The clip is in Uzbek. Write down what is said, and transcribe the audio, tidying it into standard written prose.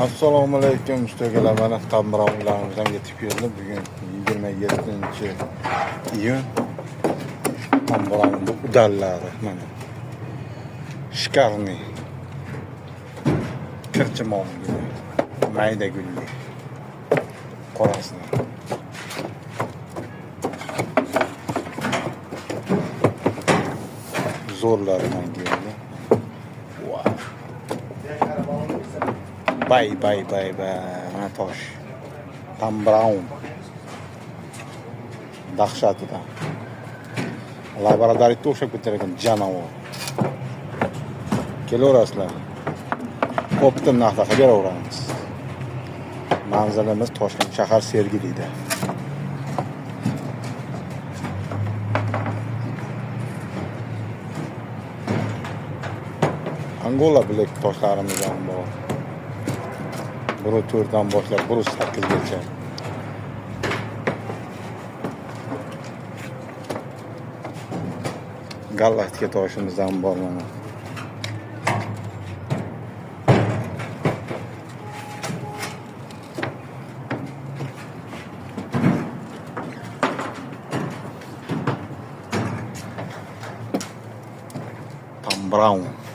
Assalomu alaykum ustagalar, mana Tambraunlarimizdan yetib keldi. Bugun 27-iyun. Tambraunning udallari mana. Shkarni. Kirchimonni. Mayda gulli. Qorasini. Zo'rlaridan keldi. Wow. Bay, mana tosh. Tambraun. Dahshatidan. Laboratoriyada o'xshab ketarkan janovar. Kelaverasizlar. Optim narxda beraveramiz. Manzilimiz Toshkent shahar Sergelida. Angola bilek toshlarimiz ham bor. 1.4 dan boshlab 1.8 gacha. Galaktika toshimiz ham bor mana. Tambraun.